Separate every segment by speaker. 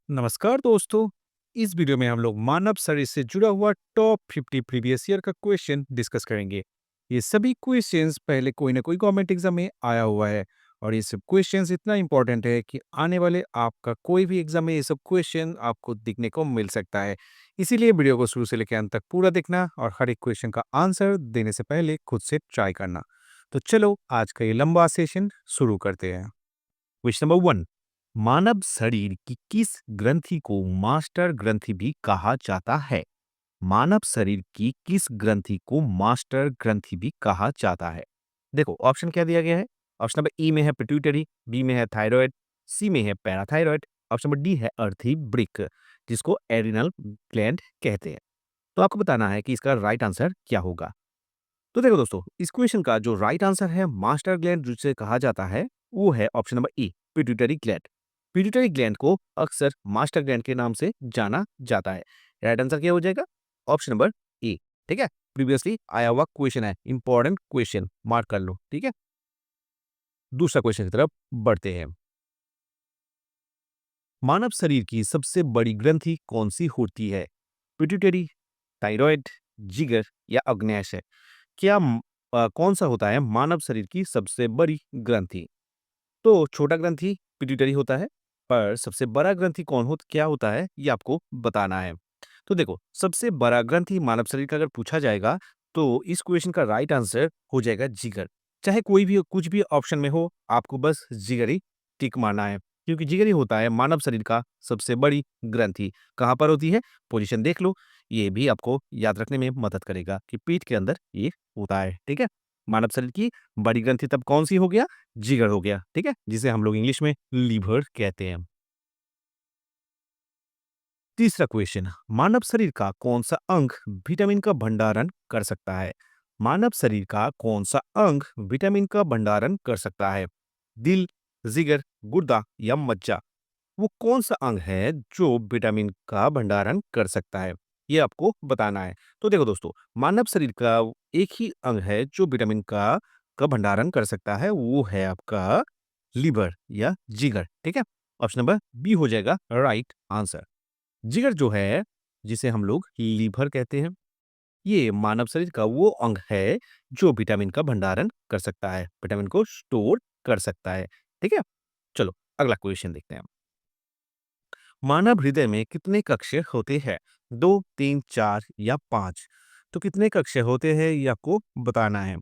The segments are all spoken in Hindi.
Speaker 1: नमस्कार दोस्तों। इस वीडियो में हम लोग मानव शरीर से जुड़ा हुआ टॉप 50 प्रीवियस ईयर का क्वेश्चन डिस्कस करेंगे। ये सभी क्वेश्चंस पहले कोई ना कोई गवर्नमेंट एग्जाम में आया हुआ है और ये सब क्वेश्चंस इतना इंपॉर्टेंट है कि आने वाले आपका कोई भी एग्जाम में ये सब क्वेश्चन आपको दिखने को मिल सकता है। इसीलिए वीडियो को शुरू से लेकर अंत तक पूरा देखना और हर एक क्वेश्चन का आंसर देने से पहले खुद से ट्राई करना। तो चलो आज का ये लंबा सेशन शुरू करते हैं। Question number 1। मानव शरीर की किस ग्रंथि को मास्टर ग्रंथि भी कहा जाता है? मानव शरीर की किस ग्रंथि को मास्टर ग्रंथि भी कहा जाता है? देखो ऑप्शन क्या दिया गया है। ऑप्शन नंबर ई में है पिट्यूटरी, बी में है थायराइड, सी में है पैराथायराइड, ऑप्शन नंबर डी है अर्थी ब्रिक, जिसको एड्रिनल ग्लैंड कहते हैं। तो आपको बताना है कि इसका राइट आंसर क्या होगा। तो देखो दोस्तों, इस क्वेश्चन का जो राइट आंसर है मास्टर ग्लैंड जिसे कहा जाता है वो है ऑप्शन नंबर ई पिट्यूटरी ग्लैंड। पिट्यूटरी ग्लैंड को अक्सर मास्टर ग्लैंड के नाम से जाना जाता है। राइट आंसर क्या हो जाएगा? ऑप्शन नंबर ए। ठीक है, प्रीवियसली आया हुआ क्वेश्चन है, इंपॉर्टेंट क्वेश्चन, मार्क कर लो। ठीक है, दूसरा क्वेश्चन की तरफ बढ़ते हैं। मानव शरीर की सबसे बड़ी ग्रंथि कौन सी होती है? पिट्यूटरी, थायराइड, जिगर या अग्न्याशय? कौन सा होता है मानव शरीर की सबसे बड़ी ग्रंथि? तो छोटा ग्रंथि पिट्यूटरी होता है, पर सबसे बड़ा ग्रंथि क्या होता है ये आपको बताना है। तो देखो, सबसे बड़ा ग्रंथि मानव शरीर का अगर पूछा जाएगा तो इस क्वेश्चन का राइट आंसर हो जाएगा जिगर। चाहे कोई भी कुछ भी ऑप्शन में हो, आपको बस जिगर ही टिक मारना है, क्योंकि जिगर ही होता है मानव शरीर का सबसे बड़ी ग्रंथि। कहाँ पर होती है? पोजीशन देख लो, ये भी आपको याद रखने में मदद करेगा कि पीठ के अंदर ये होता है। ठीक है, मानव शरीर की बड़ी ग्रंथि तब कौन सी हो गया? जिगर हो गया। ठीक है, जिसे हम लोग इंग्लिश में लीवर कहते हैं। तीसरा क्वेश्चन, मानव शरीर का कौन सा अंग विटामिन का भंडारण कर सकता है? मानव शरीर का कौन सा अंग विटामिन का भंडारण कर सकता है? दिल, जिगर, गुर्दा या मज्जा? वो कौन सा अंग है जो विटामिन का भंडारण कर सकता है? ये आपको बताना है। तो देखो दोस्तों, मानव शरीर का एक ही अंग है जो विटामिन का भंडारण कर सकता है, वो है आपका लीवर या जिगर। ठीक है, ऑप्शन नंबर बी हो जाएगा राइट आंसर। जिगर जो है, जिसे हम लोग लीवर कहते हैं, ये मानव शरीर का वो अंग है जो विटामिन का भंडारण कर सकता है, विटामिन को स्टोर कर सकता है। ठीक है, चलो अगला क्वेश्चन देखते हैं। मानव हृदय में कितने कक्ष होते हैं? 2, 3, 4 या 5? तो कितने कक्ष होते हैं ये आपको बताना है।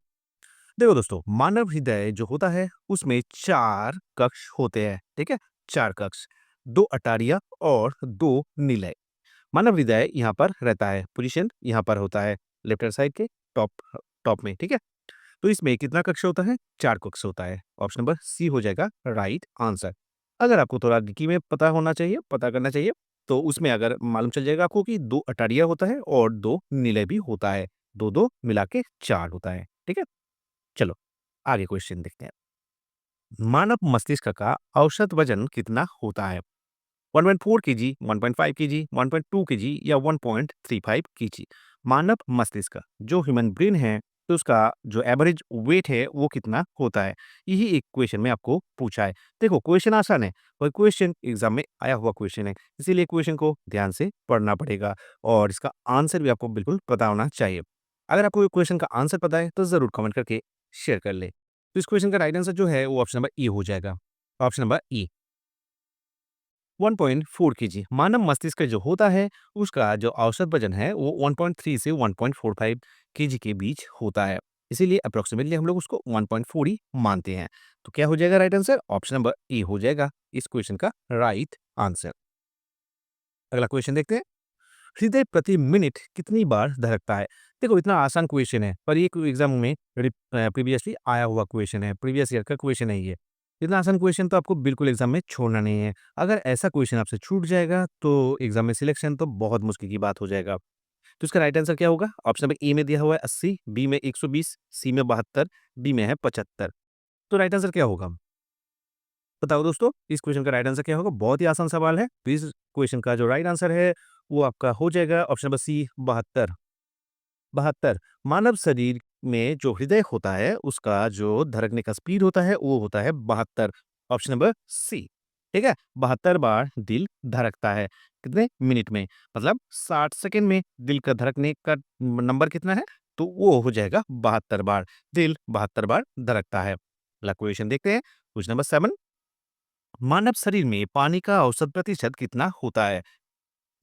Speaker 1: देखो दोस्तों, मानव हृदय जो होता है उसमें 4 कक्ष होते हैं। ठीक है, 4 कक्ष, 2 अटारिया और 2 निलय। मानव हृदय यहाँ पर रहता है, पोजीशन यहाँ पर होता है लेफ्ट हैंड साइड के टॉप टॉप में। ठीक है, तो इसमें कितना कक्ष होता है? 4 कक्ष होता है। ऑप्शन नंबर सी हो जाएगा राइट आंसर। अगर आपको थोड़ा डिकी में पता होना चाहिए, पता करना चाहिए, तो उसमें अगर मालूम चल जाएगा आपको कि 2 अटारिया होता है और 2 निलय भी होता है। 2-2 मिला के 4 होता है। ठीक है, चलो आगे क्वेश्चन देखते हैं। मानव मस्तिष्क का औसत वजन कितना होता है? 1.4 केजी, 1.5 केजी, 1.2 केजी या 1.35 केजी? मानव मस्तिष्क जो ह्यूमन ब्रेन है, तो उसका जो एवरेज वेट है वो कितना होता है? यही एक क्वेश्चन में आपको पूछा है। देखो क्वेश्चन आसान है और क्वेश्चन एग्जाम में आया हुआ क्वेश्चन है, इसीलिए क्वेश्चन को ध्यान से पढ़ना पड़ेगा और इसका आंसर भी आपको बिल्कुल पता होना चाहिए। अगर आपको क्वेश्चन का आंसर पता है तो जरूर कमेंट करके शेयर कर ले। तो इस क्वेश्चन का राइट आंसर जो है वो ऑप्शन नंबर ई हो जाएगा। Option number E, 1.4 KG. मानव मस्तिष्क जो होता है उसका जो औसत वजन है वो 1.3 से 1.45 केजी के बीच होता है, इसीलिए अप्रोक्सीमेटली हम लोग उसको 1.4 ही मानते हैं। तो क्या हो जाएगा राइट आंसर? ऑप्शन नंबर ए हो जाएगा इस क्वेश्चन का राइट आंसर। अगला क्वेश्चन देखते हैं। हृदय प्रति मिनट कितनी बार धड़कता है? देखो इतना आसान क्वेश्चन है, पर ये एग्जाम में प्रीवियसली आया हुआ क्वेश्चन है, प्रीवियस ईयर का क्वेश्चन है ये। इतना आसान क्वेश्चन तो आपको बिल्कुल एग्जाम में छोड़ना नहीं है। अगर ऐसा क्वेश्चन आपसे छूट जाएगा तो एग्जाम में सिलेक्शन तो बहुत मुश्किल की बात हो जाएगा। तो इसका राइट आंसर क्या होगा? ऑप्शन नंबर ए में दिया हुआ है 80, बी में 120, सी में 72, डी में है 75। तो राइट आंसर क्या होगा? बताओ दोस्तों, इस क्वेश्चन का राइट आंसर क्या होगा? बहुत ही आसान सवाल है। तो इस क्वेश्चन का जो राइट आंसर है वो आपका हो जाएगा ऑप्शन नंबर सी 72। 72। मानव शरीर में जो हृदय होता है उसका जो धड़कने का स्पीड होता है वो होता है 72। Option number C. ठीक है? 72 बार दिल धड़कता है। कितने मिनट में? मतलब 60 सेकंड में दिल का धड़कने का नंबर कितना है? तो वो हो जाएगा 72 बार। दिल 72 बार धड़कता है। अगला क्वेश्चन देखते हैं। क्वेश्चन नंबर 7, मानव शरीर में पानी का औसत प्रतिशत कितना होता है?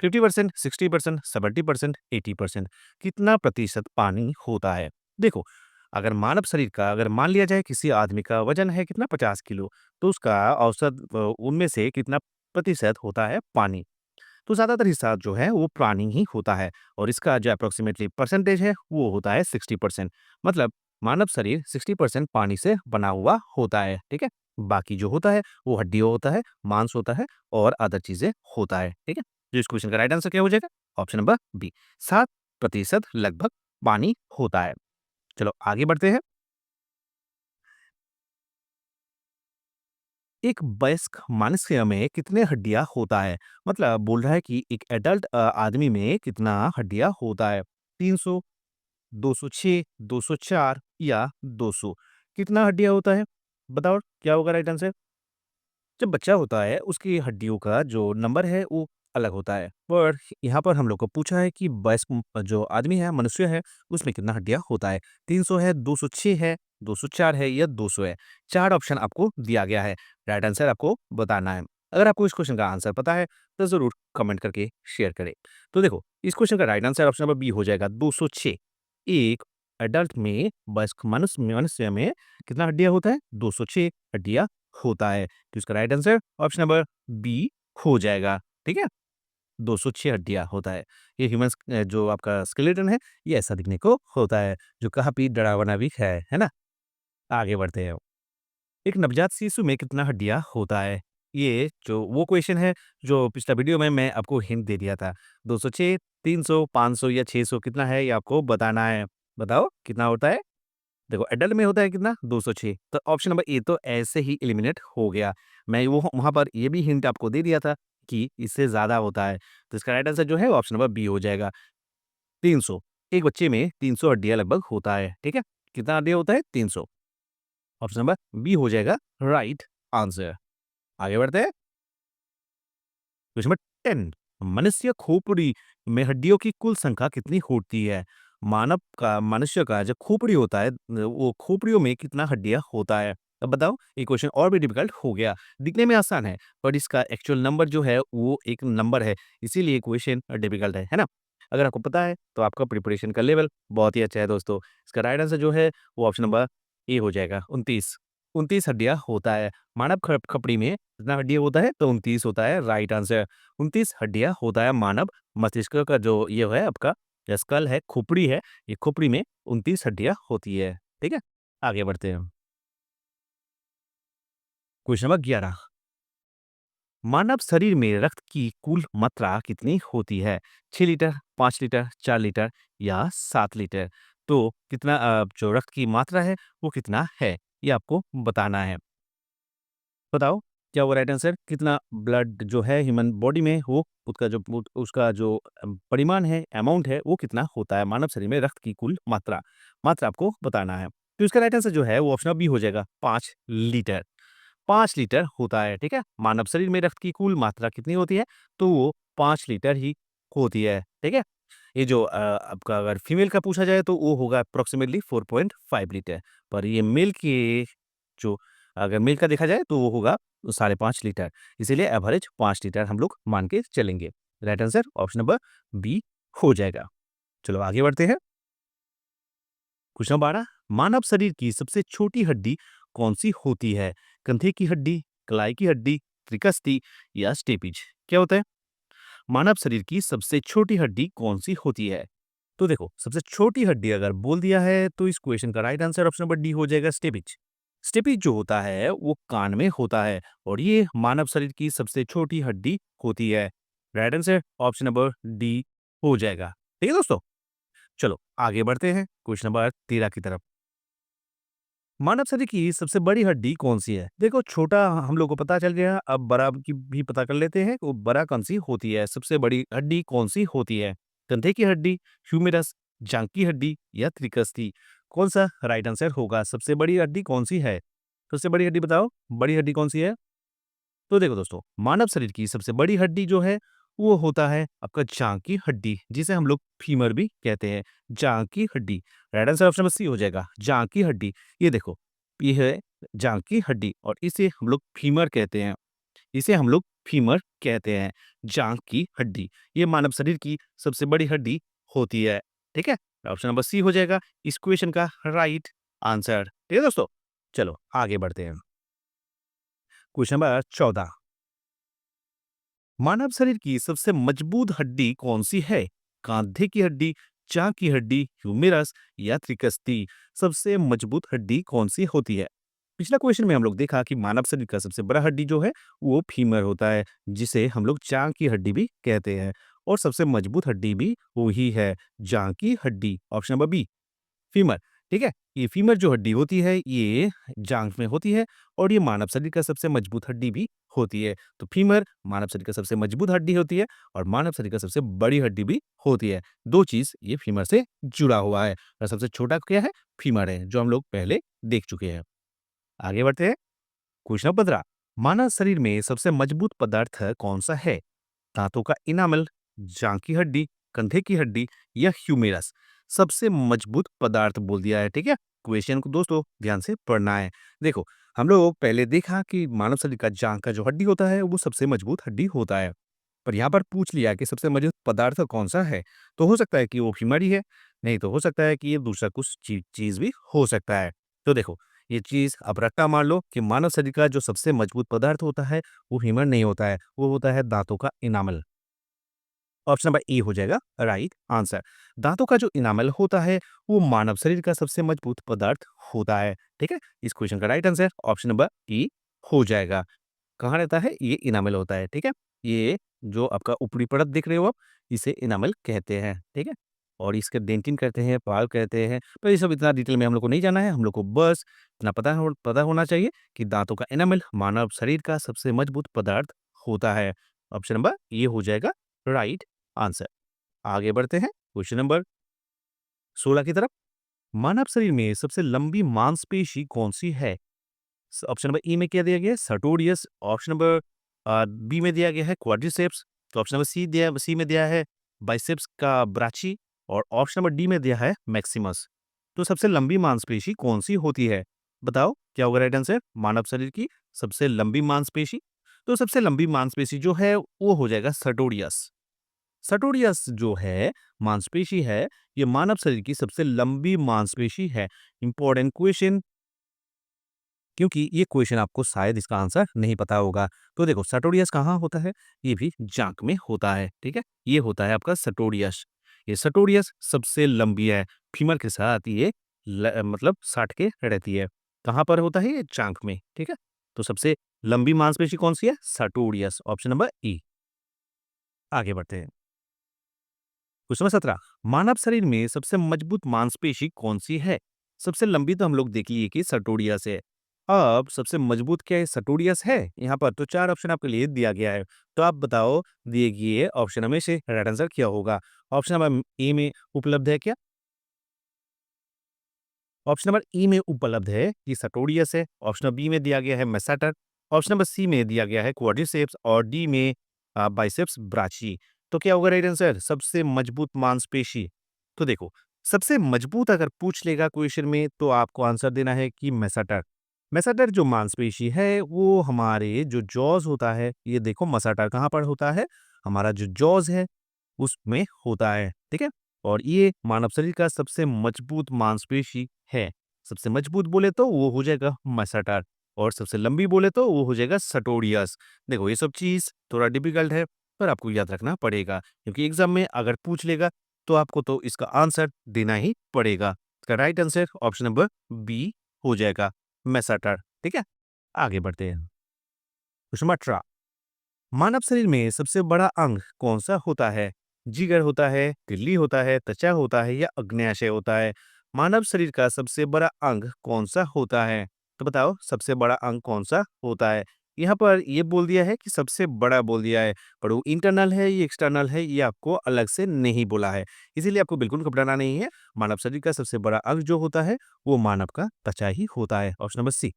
Speaker 1: 50%, 60%, 70%, 80%। कितना प्रतिशत पानी होता है? देखो, अगर मानव शरीर का अगर मान लिया जाए किसी आदमी का वजन है कितना 50 किलो, तो उसका औसत उनमें से कितना प्रतिशत होता है पानी? तो ज़्यादातर हिस्सा जो है वो पानी ही होता है और इसका जो अप्रोक्सीमेटली परसेंटेज है वो होता है 60%। मतलब मानव शरीर 60% पानी से बना हुआ होता है, ठीक है? बाकी जो होता है वो हड्डियों होता है, मांस होता है और अदर चीज़ें होता है, ठीक है? तो इस क्वेश्चन का राइट आंसर क्या हो जाएगा? ऑप्शन नंबर बी, 7% लगभग पानी होता है। चलो आगे बढ़ते हैं। एक वयस्क मनुष्य में कितने हड्डियां होता है? मतलब बोल रहा है कि एक एडल्ट आदमी में कितना हड्डियां होता है? 300, 206, 204 या 200? कितना हड्डियां होता है? बताओ क्या होगा राइट आंसर? जब बच्चा होता है उसकी हड्डियों का जो नंबर है वो अलग होता है, पर यहाँ पर हम लोग को पूछा है कि वयस्क जो आदमी है मनुष्य है उसमें कितना हड्डियां होता है? 300 है, 206 है, 204 है या 200 है? चार ऑप्शन आपको दिया गया है, राइट आंसर आपको बताना है। अगर आपको इस क्वेश्चन का आंसर पता है तो जरूर कमेंट करके शेयर करें। तो देखो, इस क्वेश्चन का right answer option number B हो जाएगा, 206। एक एडल्ट में वयस्क मनुष्य मनुष्य में कितना हड्डियां होता है? 206 हड्डियां होता है। तो इसका right answer option number B हो जाएगा, ठीक है? 206 हड्डियाँ होता है। ये ह्यूमन्स जो आपका स्केलेटन है, ये ऐसा दिखने को होता है, जो काफ़ी डरावना भी है ना? आगे बढ़ते हैं। एक नवजात शिशु में कितना हड्डियाँ होता है? ये जो वो क्वेश्चन है, जो पिछला वीडियो में मैं आपको हिंट दे दिया था। 206, 300, 500 या 600 कितना है, ये आपको बताना है। बताओ, कितना होता है? देखो एडल्ट में होता है कितना 206, तो ऑप्शन नंबर ए तो ऐसे ही एलिमिनेट हो गया। मैं वो वहां पर ये भी हिंट आपको दे दिया था कि इससे ज्यादा होता है, तो इसका राइट आंसर जो है ऑप्शन नंबर बी हो जाएगा, 300। एक बच्चे में 300 हड्डियां लगभग होता है, ठीक है? कितना हड्डियां होता है? 300। ऑप्शन नंबर बी हो जाएगा राइट आंसर। आगे बढ़ते हैं। क्वेश्चन नंबर 10, मनुष्य खोपड़ी में हड्डियों की कुल संख्या कितनी होती है? मानव का मनुष्य का जो खोपड़ी होता है वो खोपड़ियों में कितना हड्डियां होता है? अब बताओ, ये क्वेश्चन और भी डिफिकल्ट हो गया। दिखने में आसान है पर इसका एक्चुअल नंबर जो है वो एक नंबर है, इसीलिए क्वेश्चन डिफिकल्ट है ना? अगर आपको पता है तो आपका प्रिपरेशन का लेवल बहुत ही अच्छा है दोस्तों। इसका राइट आंसर जो है वो ऑप्शन नंबर ए हो जाएगा, 29। 29 हड्डियां होता है। मानव खपड़ी में कितना हड्डियां होता है? तो 29 होता है राइट आंसर। 29 हड्डियां होता है मानव मस्तिष्क का, जो ये है आपका स्कल है, खोपड़ी है, ये खोपड़ी में 29 हड्डियां होती है, ठीक है? आगे बढ़ते हैं। क्वेश्चन नंबर 11, मानव शरीर में रक्त की कुल मात्रा कितनी होती है? 6 लीटर, 5 लीटर, 4 लीटर या 7 लीटर? तो कितना जो रक्त की मात्रा है वो कितना है, ये आपको बताना है। बताओ, क्या वो राइट आंसर? कितना ब्लड जो है ह्यूमन बॉडी में वो उसका जो परिमाण है, अमाउंट है, वो कितना होता है मानव शरीर में रक्त की कुल मात्रा? मात्रा आपको बताना है। तो इसका राइट आंसर जो है वो ऑप्शन बी हो जाएगा, 5 लीटर। 5 लीटर होता है, ठीक है? मानव शरीर में रक्त की कुल मात्रा कितनी होती है? तो वो 5 लीटर ही होती है, ठीक है? ये जो आपका अगर फीमेल का पूछा जाए तो वो होगा अप्रॉक्सिमेटली 4.5 लीटर, पर ये मेल की जो अगर मेल का देखा जाए तो वो होगा 5.5 लीटर। इसीलिए एवरेज 5 लीटर हम लोग मान के चलेंगे। Right answer option number B हो जाएगा। चलो आगे बढ़ते हैं। क्वेश्चन 12, मानव शरीर की सबसे छोटी हड्डी कौन सी होती है? कंधे की हड्डी, कलाई की हड्डी, त्रिकस्ती या स्टेपिज? क्या होता है? मानव शरीर की सबसे छोटी हड्डी कौन सी होती है? तो देखो, सबसे छोटी हड्डी अगर बोल दिया है तो इस क्वेश्चन का right answer option number D हो जाएगा, स्टेपिज। स्टेपिज जो होता है वो कान में होता है और ये मानव शरीर की सबसे छोटी हड्डी होती है। Right answer option number D हो जाएगा, ठीक है दोस्तों? चलो आगे बढ़ते हैं क्वेश्चन नंबर 13 की तरफ। मानव शरीर की सबसे बड़ी हड्डी कौन सी है? देखो, छोटा हम लोग को पता चल गया, अब बड़ा की भी पता कर लेते हैं, वो बड़ा कौन सी होती है, सबसे बड़ी हड्डी कौन सी होती है? कंधे की हड्डी, ह्यूमेरस, जांग की हड्डी या त्रिकस्ती? कौन सा राइट आंसर होगा? सबसे बड़ी हड्डी कौन सी है? सबसे बड़ी हड्डी बताओ, बड़ी हड्डी कौन सी है? तो देखो दोस्तों, मानव शरीर की सबसे बड़ी हड्डी जो है वो होता है आपका जांघ की हड्डी, जिसे हम लोग फीमर भी कहते हैं। जांघ की हड्डी। Right answer option number C हो जाएगा, जांघ की हड्डी। ये देखो, ये है जांघ की हड्डी और इसे हम लोग फीमर कहते हैं। इसे हम लोग फीमर कहते हैं, जांघ की हड्डी। ये मानव शरीर की सबसे बड़ी हड्डी होती है। ठीक है, ऑप्शन नंबर सी हो जाएगा इस क्वेश्चन का राइट आंसर। ठीक है दोस्तों, चलो आगे बढ़ते हैं। Question number 14। मानव शरीर की सबसे मजबूत हड्डी कौन सी है? कंधे की हड्डी, जांघ की हड्डी, ह्यूमेरस या त्रिकस्ती? सबसे मजबूत हड्डी कौन सी होती है? पिछला क्वेश्चन में हम लोग देखा कि मानव शरीर का सबसे बड़ा हड्डी जो है वो फीमर होता है, जिसे हम लोग जांघ की हड्डी भी कहते हैं। और सबसे मजबूत हड्डी भी वही है, जांघ की हड्डी। Option number B, femur. ठीक है, ये फीमर जो हड्डी होती है ये जांघ में होती है और ये मानव शरीर का सबसे मजबूत हड्डी भी होती है। तो फीमर मानव शरीर का सबसे मजबूत हड्डी होती है और मानव शरीर का सबसे बड़ी हड्डी भी होती है। दो चीज ये फीमर से जुड़ा हुआ है और सबसे छोटा क्या है? फीमर है, जो हम लोग पहले देख चुके हैं। आगे बढ़ते हैं। Question number 15। मानव शरीर में सबसे मजबूत पदार्थ कौन सा है? दांतों का इनामल, जांघ की हड्डी, कंधे की हड्डी या ह्यूमेरस? सबसे मजबूत पदार्थ बोल दिया है। ठीक है, क्वेश्चन को दोस्तों ध्यान से पढ़ना है। देखो, हम लोग पहले देखा कि मानव शरीर का जांघ का जो हड्डी होता है वो सबसे मजबूत हड्डी होता है, पर यहाँ पर पूछ लिया कि सबसे मजबूत पदार्थ कौन सा है। तो हो सकता है कि वो फीमर ही है, नहीं तो हो सकता है कि ये दूसरा कुछ चीज भी हो सकता है। तो देखो, ये चीज अब रट्टा मार लो कि मानव शरीर का जो सबसे मजबूत पदार्थ होता है वो फीमर नहीं होता है, वो होता है दांतों का इनामल। ऑप्शन नंबर ए हो जाएगा राइट आंसर। दांतों का जो इनामल होता है वो मानव शरीर का सबसे मजबूत पदार्थ होता है। ठीक है, इस क्वेश्चन का right answer option number E हो जाएगा। कहाँ रहता है? ये इनामल होता है। ठीक है, ये जो आपका ऊपरी परत देख रहे हो आप, इसे इनामल कहते हैं। ठीक है, और इसके डेंटिन कहते हैं, पाल कहते हैं, पर ये सब इतना डिटेल में हम लोग को नहीं जाना है। हम लोग को बस इतना पता होना चाहिए कि दांतों का इनामल मानव शरीर का सबसे मजबूत पदार्थ होता है। ऑप्शन नंबर ये हो जाएगा राइट आंसर। आगे बढ़ते हैं क्वेश्चन नंबर 16 की तरफ। मानव शरीर में सबसे लंबी मांसपेशी कौन सी है? ऑप्शन नंबर ई में क्या दिया गया है? सर्टोरियस। ऑप्शन नंबर बी में दिया गया है क्वाड्रिसेप्स। तो ऑप्शन नंबर सी में दिया है बाइसेप्स का ब्राची और ऑप्शन नंबर डी में दिया है मैक्सिमस। तो सबसे लंबी मांसपेशी कौन सी होती है? बताओ क्या होगा राइट आंसर? मानव शरीर की सबसे लंबी मांसपेशी, तो सबसे लंबी मांसपेशी जो है वो हो जाएगा सर्टोरियस। सर्टोरियस जो है मांसपेशी है, ये मानव शरीर की सबसे लंबी मांसपेशी है। इंपॉर्टेंट क्वेश्चन, क्योंकि ये क्वेश्चन आपको शायद इसका आंसर नहीं पता होगा। तो देखो, सर्टोरियस कहाँ होता है? ये भी जांघ में होता है। ठीक है, ये होता है आपका सर्टोरियस। ये सर्टोरियस सबसे लंबी है, फीमर के साथ ये मतलब साट के रहती है। कहाँ पर होता है? ये जांघ में। ठीक है, तो सबसे लंबी मांसपेशी कौन सी है? सर्टोरियस। ऑप्शन नंबर ई। आगे बढ़ते हैं। Question number 17। मानव शरीर में सबसे मजबूत मांसपेशी कौन सी है? सबसे लंबी तो हम लोग देख लिए कि सर्टोरियस है। अब सबसे मजबूत क्या है? सर्टोरियस है यहाँ पर। तो चार ऑप्शन आपके लिए दिया गया है, तो आप बताओ दिए गए ऑप्शन में से राइट आंसर क्या होगा? ऑप्शन नंबर ए में उपलब्ध है क्या? ऑप्शन नंबर ई में उपलब्ध है कि सर्टोरियस है। ऑप्शन नंबर बी में दिया गया है मेसाटर। ऑप्शन नंबर सी में दिया गया है क्वाड्रिसेप्स और डी में बाइसेप्स ब्राची। तो क्या होगा राइट आंसर? सबसे मजबूत मांसपेशी। तो देखो, सबसे मजबूत अगर पूछ लेगा क्वेश्चन में तो आपको आंसर देना है कि मेसाटर। मेसाटर जो मांसपेशी है वो हमारे जो जॉज होता है, ये देखो मसाटर कहाँ पर होता है? हमारा जो जॉज है उसमें होता है। ठीक है, और ये मानव शरीर का सबसे मजबूत मांसपेशी है। सबसे मजबूत बोले तो वो हो जाएगा मसाटर और सबसे लंबी बोले तो वो हो जाएगा सर्टोरियस। देखो, ये सब चीज थोड़ा डिफिकल्ट है, पर आपको याद रखना पड़ेगा, क्योंकि एग्जाम में अगर पूछ लेगा तो आपको तो इसका आंसर देना ही पड़ेगा। इसका right answer option number B हो जाएगा, मेसाटर। ठीक है, आगे बढ़ते हैं। Question number 18। मानव शरीर में सबसे बड़ा अंग कौन सा होता है? जिगर होता है, तिल्ली होता है, त्वचा होता है या अग्न्याशय होता है? मानव शरीर का सबसे बड़ा अंग कौन सा होता है? तो बताओ सबसे बड़ा अंग कौन सा होता है? यहाँ पर ये बोल दिया है कि सबसे बड़ा बोल दिया है, पर वो इंटरनल है ये एक्सटर्नल है ये आपको अलग से नहीं बोला है, इसीलिए आपको बिल्कुल घबराना नहीं है। मानव शरीर का सबसे बड़ा अंग जो होता है वो मानव का त्वचा ही होता है। Option number C.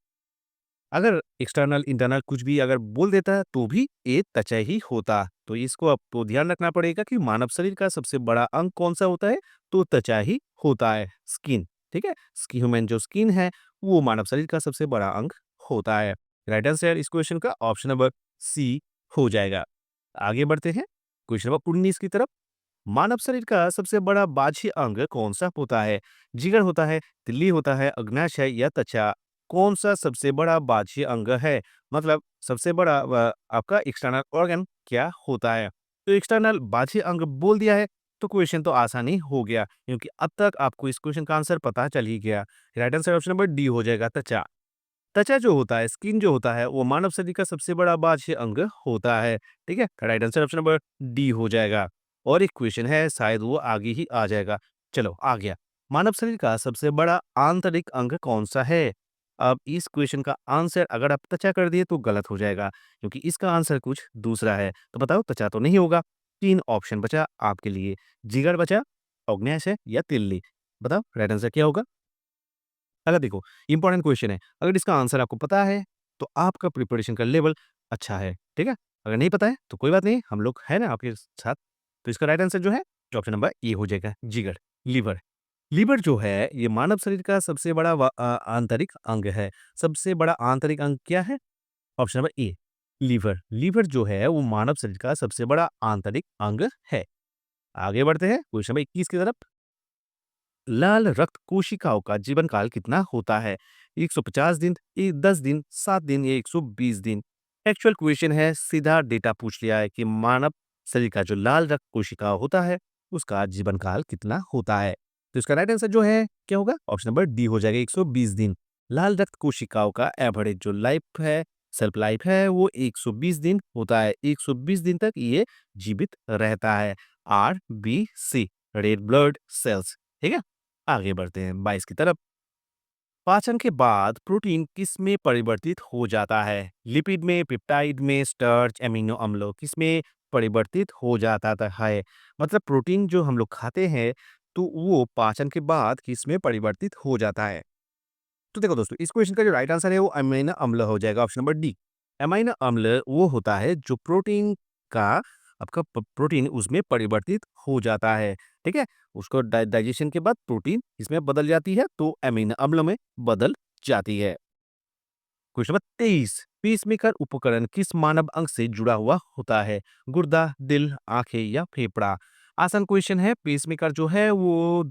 Speaker 1: अगर एक्सटर्नल इंटरनल कुछ भी अगर बोल देता है तो भी ये त्वचा ही होता। तो इसको आपको ध्यान रखना पड़ेगा कि मानव शरीर का सबसे बड़ा अंग कौन सा होता है, तो त्वचा ही होता है, स्किन। ठीक है, ह्यूमन जो स्किन है वो मानव शरीर का सबसे बड़ा अंग होता है। राइट आंसर इस क्वेश्चन का ऑप्शन नंबर सी हो जाएगा। आगे बढ़ते हैं क्वेश्चन नंबर 19 की तरफ। मानव शरीर का सबसे बड़ा बाह्य अंग कौन सा होता है? जिगर होता है, तिल्ली होता है, अग्नाशय या त्वचा? कौन सा सबसे बड़ा बाह्य अंग है? मतलब सबसे बड़ा आपका एक्सटर्नल ऑर्गन क्या होता है? तो एक्सटर्नल बाह्य अंग बोल दिया है तो क्वेश्चन तो आसानी हो गया, क्योंकि अब तक आपको इस क्वेश्चन का आंसर पता चल ही गया। Right answer option number D हो जाएगा, त्वचा। त्वचा जो होता है, स्किन जो होता है, वो मानव शरीर का सबसे बड़ा बाह्य अंग होता है। ठीक है, right answer option number D हो जाएगा। और एक क्वेश्चन है, शायद वो आगे ही आ जाएगा। चलो आ गया। मानव शरीर का सबसे बड़ा आंतरिक अंग कौन सा है? अब इस क्वेश्चन का आंसर अगर आप त्वचा कर दिए तो गलत हो जाएगा, क्योंकि इसका आंसर कुछ दूसरा है। तो बताओ, त्वचा तो नहीं होगा। तीन ऑप्शन बचा आपके लिए, जिगर बचा, अग्न्याशय या तिल्ली। बताओ राइट आंसर क्या होगा? अगर देखो, इंपॉर्टेंट क्वेश्चन है, अगर इसका आंसर आपको पता है तो आपका प्रिपरेशन का लेवल अच्छा है, ठीक है? अगर नहीं पता है तो कोई बात नहीं, हम लोग हैं ना आपके साथ। तो इसका राइट आंसर जो है, ऑप्शन नंबर ए हो जाएगा, जिगर, लीवर। लीवर जो है ये मानव शरीर का सबसे बड़ा आंतरिक अंग है। सबसे बड़ा आंतरिक अंग क्या है? Option number A, liver. Liver जो है वो मानव शरीर का सबसे बड़ा आंतरिक अंग है। आगे बढ़ते हैं क्वेश्चन नंबर 21 की तरफ। लाल रक्त कोशिकाओं का जीवन काल कितना होता है? 150 दिन, 10 दिन, 7 दिन या 120 दिन? एक्चुअल क्वेश्चन है, सीधा डेटा पूछ लिया है कि मानव शरीर का जो लाल रक्त कोशिका होता है उसका जीवन काल कितना होता है। तो इसका राइट आंसर जो है क्या होगा? ऑप्शन नंबर डी हो जाएगा, 120 दिन। लाल रक्त कोशिकाओं का एवरेज जो लाइफ है, सेल्फ लाइफ है, वो 120 दिन होता है। 120 दिन तक ये जीवित रहता है। RBC, red blood cells. ठीक है, आगे बढ़ते हैं 22 की तरफ। पाचन के बाद प्रोटीन किस में परिवर्तित हो जाता है? लिपिड में, पेप्टाइड में, स्टार्च, एमिनो अम्लों, किस में परिवर्तित हो जाता है? मतलब प्रोटीन जो हम लोग खाते हैं तो वो पाचन के बाद किस में परिवर्तित हो जाता है? तो देखो दोस्तों, इस क्वेश्चन का जो राइट आंसर है वो अमीनो अम्ल हो जाएगा, ऑप्शन नंबर डी। अमीनो अम्ल वो होता है जो प्रोटीन का, आपका प्रोटीन उसमें परिवर्तित हो जाता है। ठीक है, उसको डाइजेशन के बाद प्रोटीन इसमें बदल जाती है तो अमीनो अम्ल में बदल जाती है। Question number 23। पेसमेकर उपकरण किस मानव अंग से जुड़ा हुआ होता है? गुर्दा, दिल, आंखें या फेफड़ा? आसान क्वेश्चन है। पेसमेकर जो है वो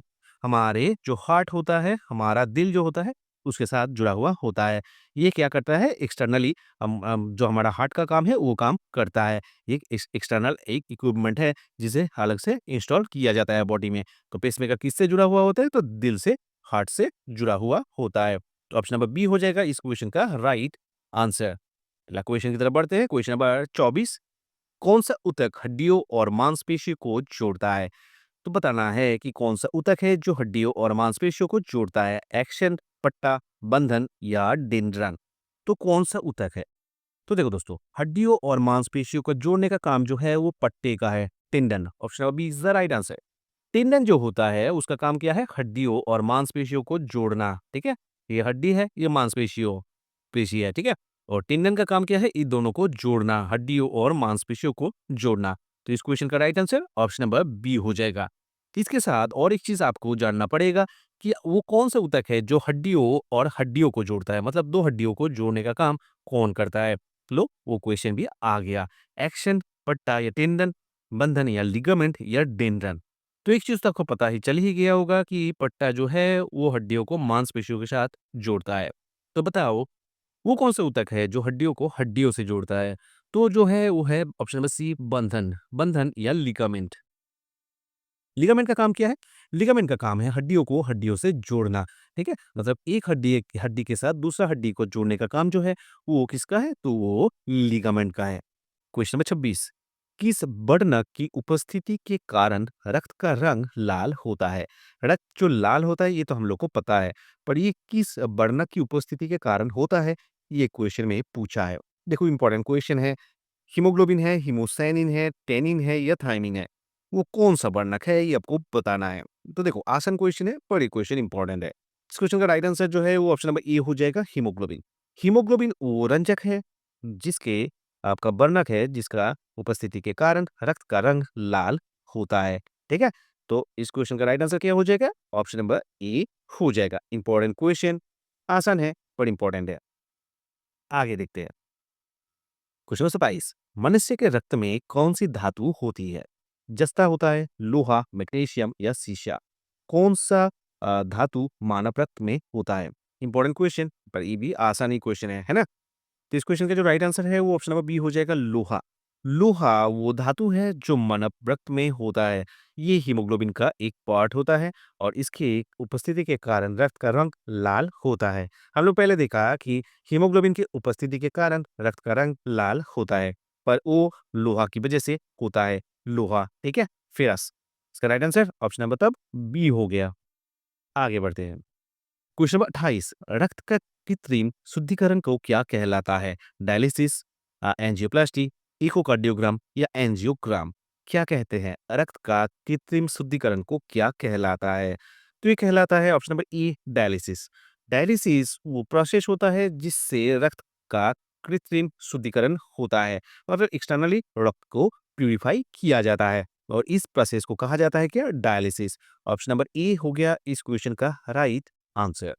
Speaker 1: हमारे जो हार्ट होता है, हमारा दिल जो होता है उसके साथ जुड़ा हुआ होता है। ये क्या करता है? एक्सटर्नली जो हमारा हार्ट का काम है वो काम करता है। एक एक्सटर्नल एक इक्विपमेंट है जिसे अलग से इंस्टॉल किया जाता है बॉडी में। तो पेसमेकर किससे जुड़ा हुआ होता है? तो दिल से, हार्ट से जुड़ा हुआ होता है। तो ऑप्शन नंबर बी हो जाएगा इस क्वेश्चन का राइट आंसर। अगला क्वेश्चन की तरफ बढ़ते हैं। Question number 24। कौन सा ऊतक हड्डियों और मांसपेशियों को जोड़ता है? तो बताना है कि कौन सा ऊतक है जो हड्डियों और मांसपेशियों को जोड़ता है। एक्शन, पट्टा, बंधन या डेंड्रन? तो कौन सा ऊतक है? तो देखो दोस्तों, हड्डियों और मांसपेशियों को जोड़ने का काम जो है वो पट्टे का है, tendon. Option number B is the right answer. Tendon जो होता है उसका काम क्या है? हड्डियों और मांसपेशियों को जोड़ना। ठीक है, ये हड्डी है, ये मांसपेशियों पेशी है। ठीक है, और टेंडन का काम क्या है? इन दोनों को जोड़ना, हड्डियों और मांसपेशियों को जोड़ना। तो इस क्वेश्चन का right answer option number B हो जाएगा। इसके साथ और एक चीज आपको जानना पड़ेगा कि वो कौन सा ऊतक है जो हड्डियों और हड्डियों को जोड़ता है, मतलब दो हड्डियों को जोड़ने का काम कौन करता है? लो, वो क्वेश्चन भी आ गया। एक्शन, पट्टा या टेंडन, बंधन या लिगामेंट या डेंड्रन? तो एक चीज तो आपको पता ही चल ही गया होगा कि पट्टा जो है वो हड्डियों को मांसपेशियों के साथ जोड़ता है। तो बताओ, वो कौन सा ऊतक है जो हड्डियों को हड्डियों से जोड़ता है? तो जो है वो है ऑप्शन नंबर सी, बंधन। बंधन या लिगामेंट? लिगामेंट का काम क्या है? लिगामेंट का काम है हड्डियों को हड्डियों से जोड़ना। ठीक है, मतलब एक हड्डी हड्डी के साथ दूसरा हड्डी को जोड़ने का काम जो है वो किसका है? तो वो लिगामेंट का है। Question number 26। किस वर्णक की उपस्थिति के कारण रक्त का रंग लाल होता है? रक्त जो लाल होता है ये तो हम लोग को पता है, पर ये किस वर्णक की उपस्थिति के कारण होता है, ये क्वेश्चन में पूछा है। देखो, इंपॉर्टेंट क्वेश्चन है। हीमोग्लोबिन है, हीमोसाइनिन है, टेनिन है या थायमिन है? वो कौन सा वर्णक है ये आपको बताना है। तो देखो, आसान क्वेश्चन है पर ये क्वेश्चन इंपॉर्टेंट है। इस क्वेश्चन का राइट आंसर जो है वो ऑप्शन नंबर ए हो जाएगा, हीमोग्लोबिन। हीमोग्लोबिन वो रंजक है जिसके आपका वर्णक है जिसका उपस्थिति के कारण रक्त का रंग लाल होता है। ठीक है? तो इस क्वेश्चन का राइट आंसर क्या हो जाएगा? ऑप्शन नंबर ए हो जाएगा। इंपॉर्टेंट क्वेश्चन, आसान है पर इंपॉर्टेंट है। आगे देखते हैं। क्वेश्चन नंबर 27, मनुष्य के रक्त में कौन सी धातु होती है? जस्ता होता है, लोहा, मैग्नीशियम या सीसा? कौन सा धातु मानव रक्त में होता है? इंपॉर्टेंट क्वेश्चन, पर ये भी आसान ही क्वेश्चन है ना? तो इस क्वेश्चन का जो राइट आंसर है वो ऑप्शन नंबर बी हो जाएगा, लोहा। लोहा वो धातु है जो मानव रक्त में होता है। ये हीमोग्लोबिन का एक पार्ट होता है और इसकी उपस्थिति के कारण रक्त का रंग लाल होता है। हम लोग पहले देखा कि हीमोग्लोबिन की उपस्थिति के कारण रक्त का रंग लाल होता है, पर वो लोहा की वजह से होता है, लोहा, ठीक है, फेरस। इसका राइट आंसर ऑप्शन नंबर तब बी हो गया। आगे बढ़ते हैं। क्वेश्चन नंबर 28, रक्त का कृत्रिम शुद्धिकरण को क्या कहलाता है? डायलिसिस, एंजियोप्लास्टी, इकोकार्डियोग्राम या एंजियोग्राम? क्या कहते हैं? रक्त का कृत्रिम शुद्धिकरण को क्या कहलाता है? तो ये कहलाता है ऑप्शन नंबर ई, डायलिसिस। डायलिसिस वो प्रोसेस होता है जिससे रक्त का कृत्रिम शुद्धिकरण होता है, मतलब एक्सटर्नली रक्त को प्यूरिफाई किया जाता है और इस प्रोसेस को कहा जाता है क्या? डायलिसिस। ऑप्शन नंबर ए हो गया इस क्वेश्चन का राइट आंसर।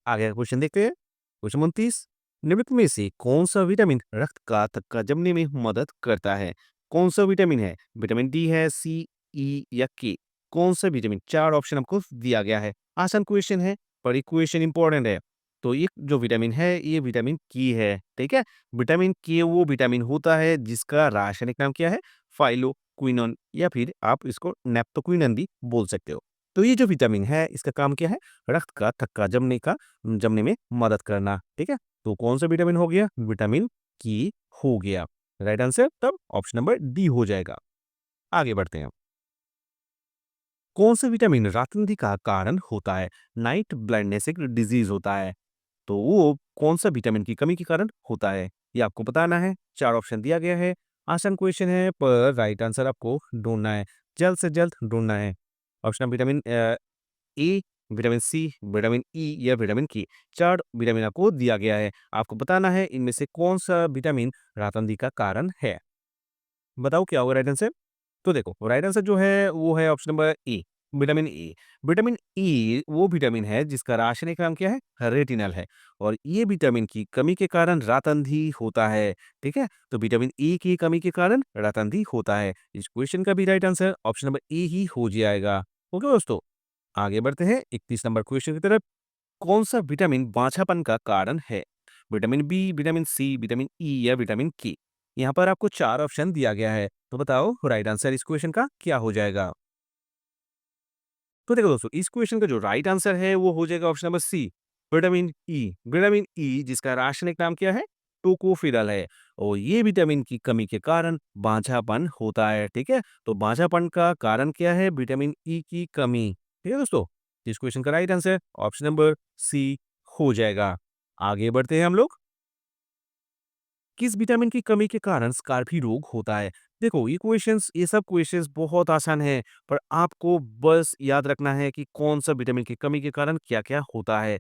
Speaker 1: आगे का क्वेश्चन देखते हैं। क्वेश्चन 29, निम्नलिखित में से कौन सा विटामिन रक्त का थक्का जमने में मदद करता है? कौन सा विटामिन है? विटामिन डी है, सी, ई या के? कौन सा विटामिन? चार ऑप्शन आपको दिया गया है। आसान क्वेश्चन है पर ये क्वेश्चन इंपॉर्टेंट है। तो ये जो विटामिन है ये विटामिन की है, ठीक है। विटामिन के वो विटामिन होता है जिसका रासायनिक नाम क्या है? फाइलोक्विनोन, या फिर आप इसको नेप्टोक्विनोन भी बोल सकते हो। तो ये जो विटामिन है इसका काम क्या है? रक्त का थक्का जमने में मदद करना, ठीक है। तो कौन सा विटामिन हो गया? विटामिन की हो गया। राइट आंसर तब ऑप्शन नंबर डी हो जाएगा। आगे बढ़ते हैं। कौन सा विटामिन रात अंधी का कारण होता है? नाइट ब्लाइंडनेस एक डिजीज होता है, तो वो कौन सा विटामिन की कमी के कारण होता है? ये आपको बताना है। चार ऑप्शन दिया गया है। आसान क्वेश्चन है पर राइट आंसर आपको ढूंढना है, जल्द से जल्द ढूंढना है। Option vitamin A, vitamin C, vitamin E या विटामिन के? 4 विटामिन आपको दिया गया है। आपको बताना है इनमें से कौन-सा विटामिन रात अंधी का कारण है। बताओ क्या होगा राइट आंसर? तो देखो, राइट आंसर जो है वो है option number A, vitamin A. Vitamin A वो विटामिन है जिसका रासायनिक नाम क्या है? रेटिनल है और ये विटामिन की कमी के कारण रात अंधी होता है, ठीक है? तो विटामिन ए की कमी के कारण रात अंधी होता है। इस क्वेश्चन का भी right answer option number A ही हो जाएगा। ओके दोस्तों? आगे बढ़ते हैं 31 नंबर क्वेश्चन की तरफ। कौन सा विटामिन बांझापन का कारण है? Vitamin B, vitamin C, vitamin E या विटामिन के? यहाँ पर आपको चार ऑप्शन दिया गया है, तो बताओ राइट आंसर इस क्वेश्चन का क्या हो जाएगा? तो देखो दोस्तों, इस क्वेश्चन का जो राइट आंसर है वो हो जाएगा option number C, vitamin E. Vitamin E जिसका रासायनिक नाम क्या है? टोकोफेरल है और ये विटामिन की कमी के कारण बांझापन होता है, ठीक है। तो बांझापन का कारण क्या है? विटामिन ई की कमी, ठीक है दोस्तों। इस क्वेश्चन का right answer option number C हो जाएगा। आगे बढ़ते हैं हम लोग। किस विटामिन की कमी के कारण स्कार्फी रोग होता है? देखो, ये सब क्वेश्चंस बहुत आसान है, पर आपको बस याद रखना है कि कौन सा विटामिन की कमी के कारण क्या-क्या होता है।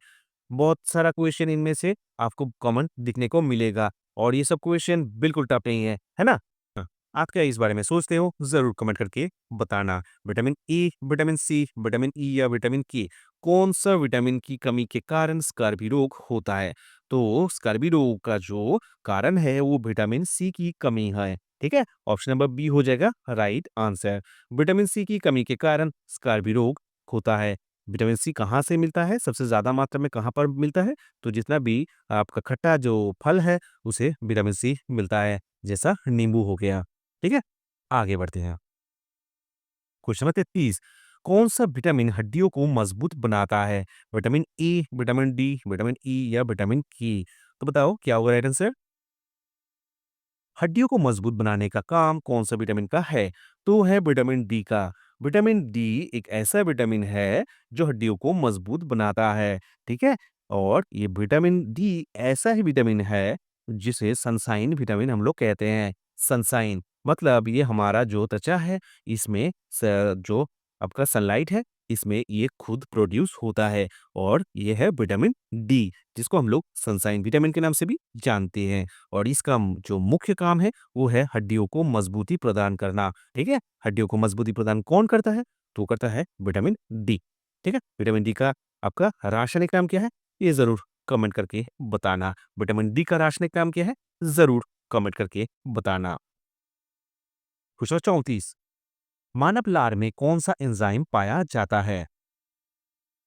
Speaker 1: बहुत सारा क्वेश्चन इनमें से आपको कॉमन दिखने को मिलेगा और ये सब क्वेश्चन बिल्कुल टफ नहीं है ना? हाँ, आप क्या इस बारे में सोचते हो? ज़रूर कमेंट करके बताना। Vitamin A, vitamin C, vitamin E या विटामिन के? कौन-सा विटामिन की कमी के कारण स्कार्फी रोग होता है? तो स्कार्फी रोग का जो कारण है वो विटामिन सी की कमी है, ठीक है? ऑप्शन नंबर बी हो जाएगा राइट आंसर। विटामिन सी की कमी के कारण स्कार्फी रोग होता है। विटामिन सी कहाँ से मिलता है? सबसे ज़्यादा मात्रा में कहाँ पर मिलता है? तो जितना भी आपका खट्टा जो फल है, उसे विटामिन सी मिलता है, जैसा नींबू हो गया। ठीक है? आगे बढ़ते हैं। क्वेश्चन नंबर 33, कौन-सा विटामिन हड्डियों को मजबूत बनाता है? Vitamin A, vitamin D, vitamin E या विटामिन के? तो बताओ क्या होगा राइट आंसर? हड्डियों को मजबूत बनाने का काम कौन सा विटामिन का है? तो है विटामिन डी का। विटामिन डी एक ऐसा विटामिन है जो हड्डियों को मजबूत बनाता है, ठीक है? और ये विटामिन डी ऐसा ही विटामिन है जिसे सनशाइन विटामिन हम लोग कहते हैं। सनशाइन मतलब ये हमारा जो त्वचा है इसमें जो आपका सनलाइट है इसमें ये खुद प्रोड्यूस होता है और ये है विटामिन डी, जिसको हम लोग सनशाइन विटामिन के नाम से भी जानते हैं। और इसका जो मुख्य काम है वो है हड्डियों को मजबूती प्रदान करना। ठीक है, हड्डियों को मजबूती प्रदान कौन करता है? तो करता है विटामिन डी। ठीक है, विटामिन डी का आपका रासायनिक नाम क्या है? ये जरूर कमेंट करके बताना। विटामिन डी का रासायनिक नाम क्या है? जरूर कमेंट करके बताना। क्वेश्चन 34, मानव लार में कौन सा एंजाइम पाया जाता है?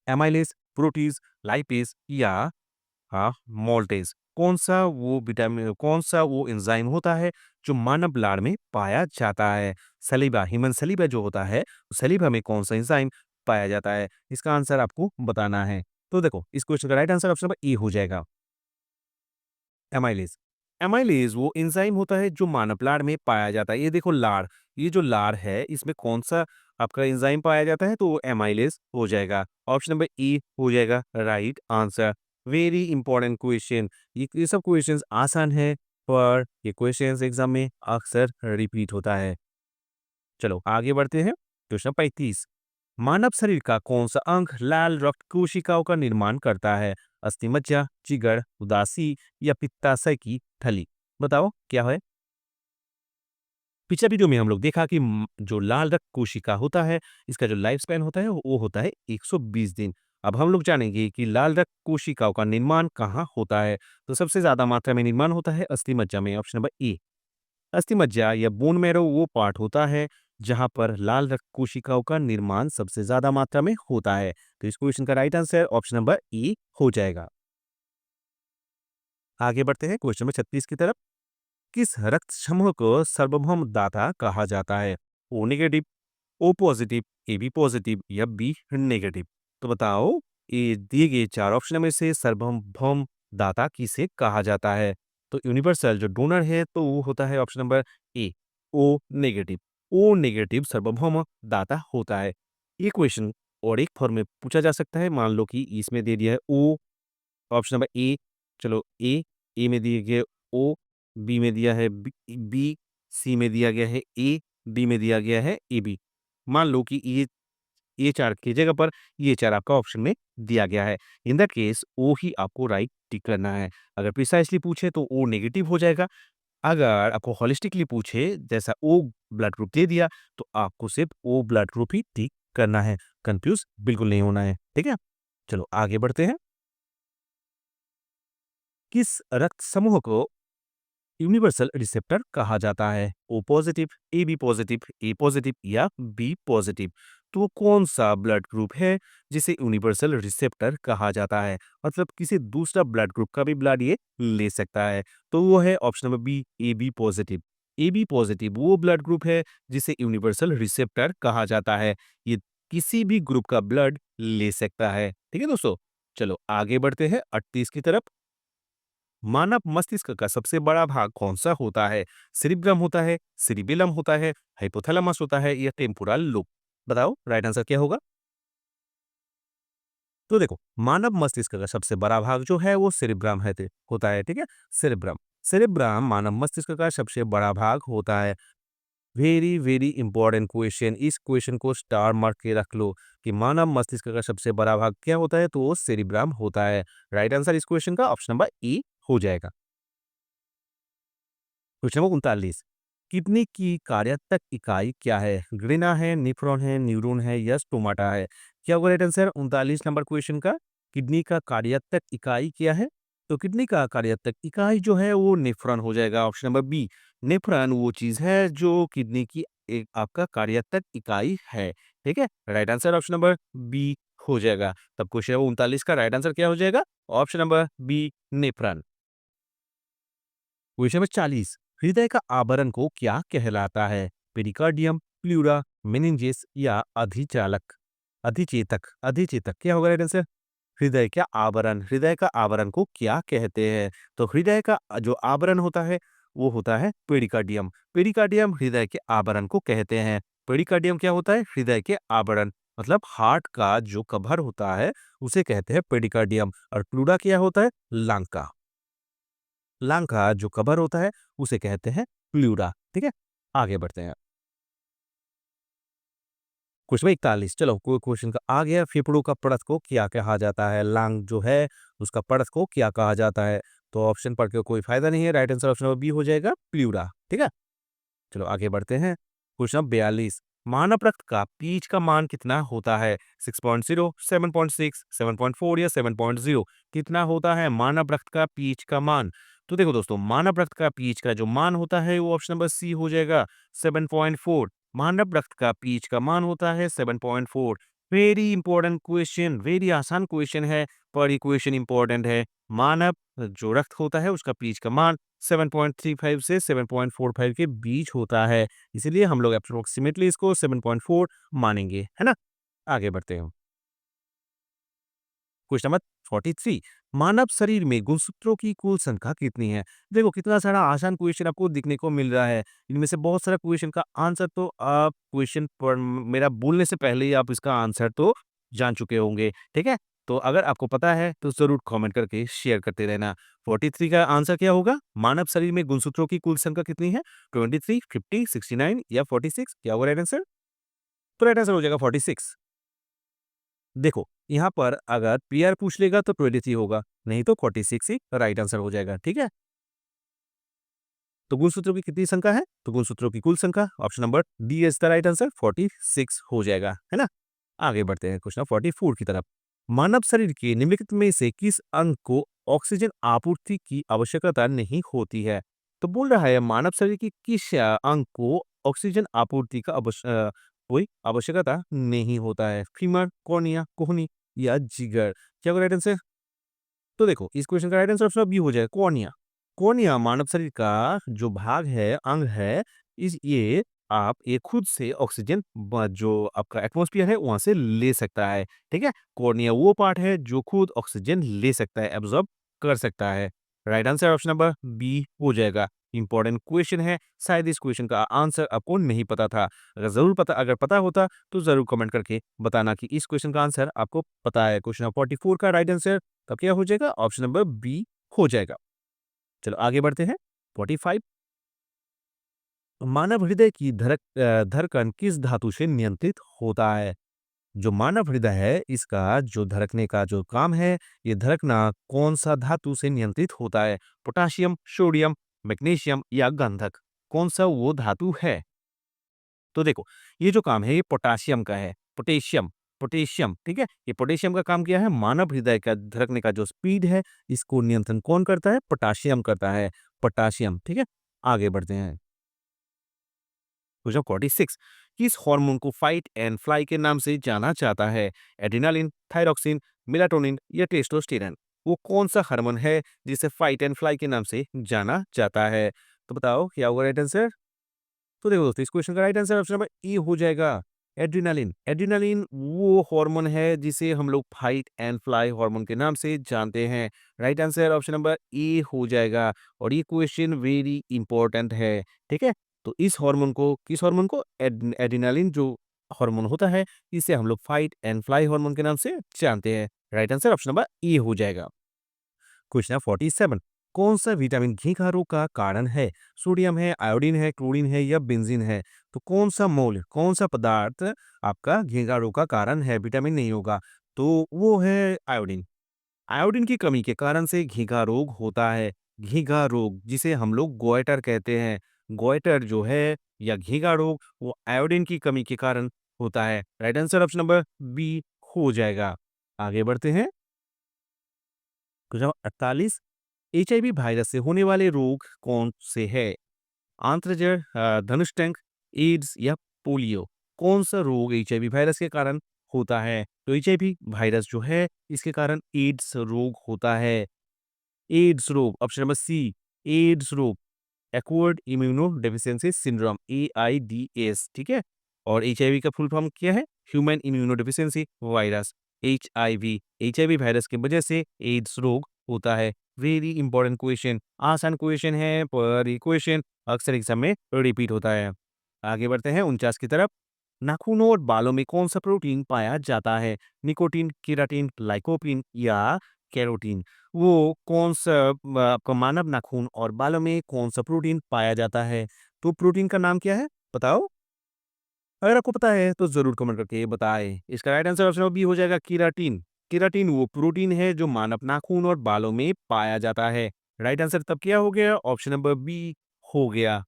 Speaker 1: एमाइलेज, प्रोटीज, लाइपेज या मोल्टेज? कौन सा वो एंजाइम होता है जो मानव लार में पाया जाता है? सलीबा, ह्यूमन सलीबा जो होता है, सलीबा में कौन सा एंजाइम पाया जाता है? इसका आंसर आपको बताना है। तो देखो, इस क्वेश्चन का राइट आंसर ऑप्शन नंबर ए हो जाएगा, एमाइलेज। एमाइलेज वो एंजाइम होता है जो मानव लार में पाया जाता है। ये देखो लार, ये जो लार है इसमें कौन सा आपका एंजाइम पाया जाता है? तो वो एमाइलेज हो जाएगा। ऑप्शन नंबर ए हो जाएगा right answer. Very important question. ये सब क्वेश्चंस आसान है पर ये क्वेश्चंस एग्जाम में अक्सर रिपीट होता है। चलो आगे बढ़ते हैं। क्वेश्चन 35, मानव शरीर का कौन सा अंग लाल रक्त कोशिकाओं का निर्माण करता है? अस्थिमज्जा, जिगर, उदासी या पित्ताशय की थैली? बताओ क्या है? पिछले वीडियो में हम लोग देखा कि जो लाल रक्त कोशिका होता है, इसका जो लाइफ स्पैन होता है वो होता है 120 दिन। अब हम लोग जानेंगे कि लाल रक्त कोशिकाओं का निर्माण कहाँ होता है। तो सबसे ज्यादा मात्रा में निर्माण होता है अस्थिमज्जा में। ऑप्शन नंबर ए। अस्थिमज्जा या बोन मैरो वो पार्ट होता है जहां पर लाल रक्त कोशिकाओं का निर्माण सबसे ज्यादा मात्रा में होता है। तो इस क्वेश्चन का राइट आंसर ऑप्शन नंबर ए हो जाएगा। आगे बढ़ते हैं क्वेश्चन नंबर 36 की तरफ। किस रक्त समूह को सार्वभौम दाता कहा जाता है? O negative, O positive, A B positive या बी नेगेटिव? तो बताओ, ये दिए गए चार ऑप्शन में से सार्वभौम दाता किसे कहा जाता है? तो यूनिवर्सल जो डोनर है तो वो होता है option number A, O negative. O negative सार्वभौम दाता होता है। ये क्वेश्चन और एक फॉर्म में पूछा जा सकता है। मान लो कि इसमें दे दिया है ओ, ऑप्शन नंबर ए, चलो ए में दिए गए ओ, बी में दिया है बी, सी में दिया गया है ए, डी में दिया गया है ए बी। मान लो कि ये 4 की जगह पर ये 4 आपका ऑप्शन में दिया गया है। इन दैट केस ओ ही आपको राइट टिक करना है। अगर प्रिसाइज़ली पूछे तो ओ नेगेटिव हो जाएगा। अगर आपको होलिस्टिकली पूछे जैसा ओ ब्लड ग्रुप दे दिया तो आपको सिर्फ ओ ब्लड ग्रुप ही टिक करना है। कन्फ्यूज़ बिल्कुल नहीं होना है। ठीक है? चलो आगे बढ़ते हैं। किस रक्त समूह को यूनिवर्सल रिसेप्टर कहा जाता है? O positive, A B positive, A positive या बी पॉजिटिव? तो वो कौन सा ब्लड ग्रुप है जिसे यूनिवर्सल रिसेप्टर कहा जाता है? मतलब किसी दूसरा ब्लड ग्रुप का भी ब्लड ये ले सकता है। तो वो है option number B, A B positive. A B positive वो ब्लड ग्रुप है जिसे यूनिवर्सल रिसेप्टर कहा जाता है। ये किसी भी ग्रुप का ब्लड ले सकता है। ठीक है दोस्तों, चलो आगे बढ़ते हैं 38 की तरफ। मानव मस्तिष्क का सबसे बड़ा भाग कौन सा होता है? सेरिब्रम होता है, सेरिबेलम होता है, हाइपोथैलेमस होता है या टेम्पोरल लोब? बताओ राइट आंसर क्या होगा? तो देखो, मानव मस्तिष्क का सबसे बड़ा भाग जो है वो सेरिब्रम होता है। ठीक है, सेरिब्रम। सेरिब्रम मानव मस्तिष्क का सबसे बड़ा भाग होता है। Very very important question. इस क्वेश्चन को स्टार मार्क के रख लो कि मानव मस्तिष्क का सबसे बड़ा भाग क्या होता है? तो वो सेरिब्रम होता है। राइट आंसर इस क्वेश्चन का ऑप्शन नंबर ए हो जाएगा। क्वेश्चन नंबर 39, किडनी की कार्यात्मक इकाई क्या है? ग्रेना है, निफ्रॉन है, न्यूरॉन है या स्टोमाटा है? क्या होगा राइट आंसर 39 नंबर क्वेश्चन का? किडनी का कार्यात्मक इकाई क्या है? तो किडनी का कार्यात्मक इकाई जो है वो नेफ्रॉन हो जाएगा। ऑप्शन नंबर बी, नेफ्रॉन वो चीज है जो किडनी की एक आपका कार्यात्मक इकाई है। ठीक है, right answer option number B हो जाएगा। तब क्वेश्चन नंबर 39 का राइट आंसर क्या हो जाएगा? Option number B, nephron. Question number 40, हृदय का आवरण को क्या कहलाता है? पेरिकार्डियम, प्लूरा, मेनिंजेस या अधिचालक? अधिचेतक, अधिचेतक क्या होगा राइट आंसर? हृदय का आवरण, हृदय का आवरण को क्या कहते हैं? तो हृदय का जो आवरण होता है वो होता है पेरिकार्डियम। पेरिकार्डियम हृदय के आवरण को कहते हैं। पेरिकार्डियम क्या होता है? हृदय के आवरण, मतलब हार्ट का जो कवर होता है उसे कहते हैं पेरिकार्डियम। और प्लूरा क्या होता है? लंग का, लांग का जो कवर होता है उसे कहते हैं प्लूरा। ठीक है, आगे बढ़ते हैं। क्वेश्चन 41 चलो कोई क्वेश्चन का आ गया। फेफड़ों का परत को क्या कहा जाता है? लंग जो है उसका परत को क्या कहा जाता है? तो ऑप्शन पढ़ के कोई फायदा नहीं है। Right answer option number B हो जाएगा, प्लूरा। ठीक है, चलो आगे बढ़ते हैं। क्वेश्चन नंबर 42 मानव रक्त का पीएच का मान कितना होता है? 6.0, 7.6, 7.4 या 7.0? कितना होता है मानव रक्त का पीएच का मान? तो देखो दोस्तों, मानव रक्त का पीएच का जो मान होता है वो ऑप्शन नंबर सी हो जाएगा, 7.4। मानव रक्त का पीएच का मान होता है 7.4। वेरी इंपॉर्टेंट क्वेश्चन, वेरी आसान क्वेश्चन है, पर ये क्वेश्चन इंपॉर्टेंट है। मानव जो रक्त होता है उसका पीएच का मान 7.35 से 7.45 के बीच होता है। इसीलिए हम लोग अप्रोक्सीमेटली इसको 7.4 मानेंगे, है ना? आगे बढ़ते हैं। क्वेश्चन नंबर 43 मानव शरीर में गुणसूत्रों की कुल संख्या कितनी है? देखो कितना सारा आसान क्वेश्चन आपको दिखने को मिल रहा है। इनमें से बहुत सारा क्वेश्चन का आंसर तो आप क्वेश्चन पर मेरा बोलने से पहले ही आप इसका आंसर तो जान चुके होंगे। ठीक है, तो अगर आपको पता है तो जरूर कमेंट करके शेयर करते रहना। 43 का आंसर क्या होगा? मानव शरीर में गुणसूत्रों की कुल संख्या कितनी है? 23, 50, 69 या 46? क्या होगा राइट आंसर? तो राइट आंसर हो जाएगा 46। देखो, यहाँ पर अगर पीआर पूछ लेगा तो 23 होगा, नहीं तो 46 ही राइट आंसर हो जाएगा, ठीक है? तो गुणसूत्रों की कितनी संख्या है? तो गुणसूत्रों की कुल संख्या option number D is the right answer, 46 हो जाएगा, है ना? आगे बढ़ते हैं क्वेश्चन 44 की तरफ। मानव शरीर के निम्नलिखित में से किस अंग को ऑक्सीजन आपूर्ति की आवश्यकता नहीं होती है? तो बोल रहा है मानव शरीर की किस अंग को ऑक्सीजन आपूर्ति का कोई आवश्यकता नहीं होता है? फीमर, कॉर्निया, कोहनी या जिगर? क्या होगा राइट आंसर? तो देखो इस क्वेश्चन का राइट आंसर ऑप्शन बी हो जाएगा, कॉर्निया। कॉर्निया मानव शरीर का जो भाग है, अंग है, इस ये आप ये खुद से ऑक्सीजन जो आपका एटमॉस्फेयर है वहां से ले सकता है। ठीक है, कॉर्निया वो पार्ट है जो खुद ऑक्सीजन ले सकता है, एब्जॉर्ब कर सकता है। Right answer option number B हो जाएगा। इंपॉर्टेंट क्वेश्चन है, शायद इस क्वेश्चन का आंसर आपको नहीं पता था। अगर पता होता तो जरूर कमेंट करके बताना कि इस क्वेश्चन का आंसर आपको पता है। क्वेश्चन 44 का राइट आंसर तब क्या हो जाएगा? ऑप्शन नंबर बी हो जाएगा। चलो आगे बढ़ते हैं। 45 मानव हृदय की धड़कन किस धातु से नियंत्रित होता है? जो मानव हृदय है इसका जो धड़कने का जो काम है, ये धड़कना कौन सा धातु से नियंत्रित होता है? पोटासियम, सोडियम, मैग्नीशियम या गंधक? कौन सा वो धातु है? तो देखो, ये जो काम है ये पोटासियम का है। पोटेशियम, पोटेशियम, ठीक है? ये पोटेशियम का काम क्या है? मानव हृदय का धड़कने का जो स्पीड है, इसको नियंत्रण कौन करता है? पोटासियम करता है, पोटासियम, ठीक है? आगे बढ़ते हैं। क्वेश्चन 46 किस हार्मोन को फाइट एंड फ्लाई के नाम से जाना जाता है? एड्रेनालिन, थायरॉक्सिन, मेलाटोनिन या टेस्टोस्टेरोन? वो कौन सा हार्मोन है जिसे फाइट एंड फ्लाई के नाम से जाना जाता है? तो बताओ क्या होगा राइट आंसर? तो देखो दोस्तों, इस क्वेश्चन का राइट आंसर ऑप्शन नंबर ए हो जाएगा, एड्रेनालिन। एड्रेनालिन वो हार्मोन है जिसे हम लोग फाइट एंड फ्लाई हार्मोन के नाम से जानते हैं। राइट आंसर ऑप्शन नंबर ए हो जाएगा। और ये क्वेश्चन वेरी इंपॉर्टेंट है, ठीक है? तो इस हार्मोन को, किस हार्मोन को? एड्रेनालिन जो हार्मोन होता है, इसे हम लोग फाइट एंड फ्लाई हार्मोन के नाम से जानते हैं। राइट आंसर ऑप्शन नंबर ए हो जाएगा। क्वेश्चन 47 कौन सा विटामिन घी रोग का कारण है? सोडियम है, आयोडीन है, क्लोरीन है या बेंजीन है? तो कौन सा मोल, कौन सा पदार्थ आपका घेंघा रोग का कारण है? विटामिन नहीं होगा, तो वो है आयोडीन। आयोडीन की कमी के कारण से घीघा रोग होता है। घीघा रोग जिसे हम लोग गोइटर कहते हैं, गोइटर जो है या घीघा रोग वो आयोडीन की कमी के कारण होता है। Right answer option number B हो जाएगा। आगे बढ़ते हैं। क्वेश्चन 48 एचआईवी वायरस से होने वाले रोग कौन से है? आंत्रजर, धनुष्टंक, एड्स या पोलियो? कौन सा रोग एचआईवी वायरस के कारण होता है? तो एचआईवी वायरस जो है इसके कारण एड्स रोग होता है। एड्स रोग ऑप्शन नंबर सी, एड्स रोग acquired immuno deficiency syndrome, AIDS, ठीक है? और एचआईवी का फुल फॉर्म क्या है? Human immuno deficiency virus, HIV. HIV virus की वजह से एड्स रोग होता है। वेरी इंपॉर्टेंट क्वेश्चन, आसान क्वेश्चन है पर ये क्वेश्चन अक्सर एग्जाम में रिपीट होता है। आगे बढ़ते हैं 49 की तरफ। नाखूनों और बालों में कौन सा प्रोटीन पाया जाता है? निकोटीन, केराटिन, लाइकोपीन या कैरोटीन? वो कौन सा आपका मानव नाखून और बालों में कौन सा प्रोटीन पाया जाता है? तो प्रोटीन का नाम क्या है? बताओ। अगर आपको पता है तो ज़रूर कमेंट करके बताएँ। इसका right answer option number B हो जाएगा केराटिन। केराटिन वो प्रोटीन है जो मानव नाखून और बालों में पाया जाता है। राइट आंसर तब क्या हो गया? ऑप्शन नंबर बी हो गया।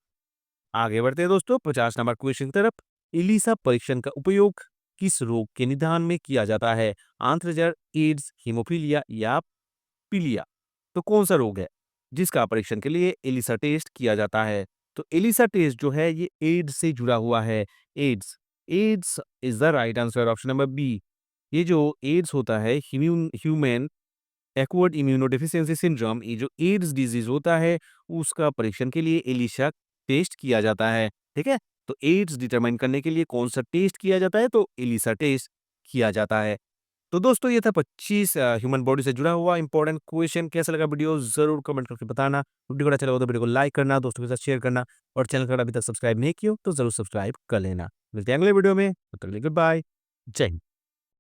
Speaker 1: आगे बढ़ते हैं दोस्तों 50 नंबर क्वेश्चन की तरफ। एलिसा परीक्षण का उपयोग किस रोग के निदान में किया जाता है? आंत्रजर, एड्स, हीमोफीलिया या पीलिया। तो कौन सा रोग है जिसका परीक्षण के लिए एलिसा टेस्ट किया जाता है? तो एलिसा टेस्ट जो है ये एड्स से जुड़ा हुआ है। AIDS AIDS is the right answer option number B. ये जो एड्स होता है ह्यूमन एक्वायर्ड इम्यूनोडेफिशिएंसी सिंड्रोम, ये जो एड्स डिजीज होता है उसका परीक्षण के लिए एलिसा टेस्ट किया जाता है। ठीक है, तो एड्स डिटरमाइन करने के लिए कौन सा टेस्ट किया जाता है? तो एलिसा टेस्ट किया जाता है। तो दोस्तों ये था 25 ह्यूमन बॉडी से जुड़ा हुआ इंपॉर्टेंट क्वेश्चन। कैसा लगा वीडियो ज़रूर कमेंट करके बताना। वीडियो को अच्छा लगा तो वीडियो को लाइक करना, दोस्तों के साथ शेयर करना और चैनल को अगर अभी तक सब्सक्राइब नहीं किया हो तो ज़रूर सब्सक्राइब कर लेना। मिलते हैं अगले वीडियो में, तब तक के लिए गुड बाय। जय हिंद।